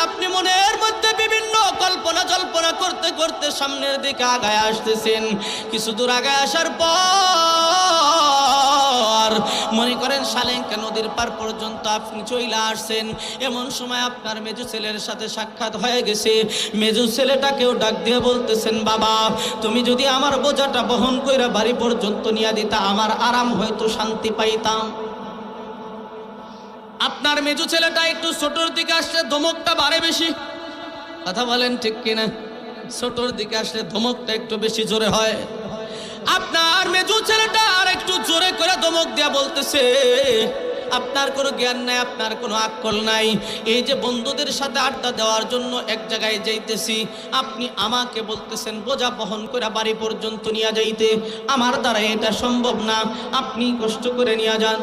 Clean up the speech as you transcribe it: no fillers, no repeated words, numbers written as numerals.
আপনি মনের মধ্যে বিভিন্ন কল্পনা জল্পনা করতে করতে সামনের দিকে আগায় আসতেছেন। কিছু দূর আগায় আসার পর মনে করেন সালেঙ্কা নদীর পার পর্যন্ত আপনি চলে আসছেন। এমন সময় আপনার মেজো ছেলের সাথে সাক্ষাৎ হয়ে গেছে। মেজো ছেলেটাকেও ডাক দিয়ে বলতেছেন, বাবা তুমি যদি আমার বোঝাটা বহন কইরা বাড়ি পর্যন্ত নিয়ে দিতা, আমার আরাম হয়তো শান্তি পাইতাম। আপনার মেজো ছেলেটা একটু ছোটর দিকে আসলে ধমকটা বাড়ে বেশি। কথা বলেন ঠিক কিনা? ছোটর দিকে আসলে ধমকটা একটু বেশি জোরে হয়। আপনার মেজো ছেলেটা আর একটু জোরে করে ধমক দিয়া বলতেছে, আপনার কোনো জ্ঞান নাই, আপনার কোনো আকল নাই। এই যে বন্ধুদের সাথে আড্ডা দেওয়ার জন্য এক জায়গায় যাইতেছি, আপনি আমাকে বলতেছেন বোঝা বহন করে বাড়ি পর্যন্ত নিয়ে যাইতে। আমার দ্বারা এটা সম্ভব না, আপনি কষ্ট করে নিয়ে যান।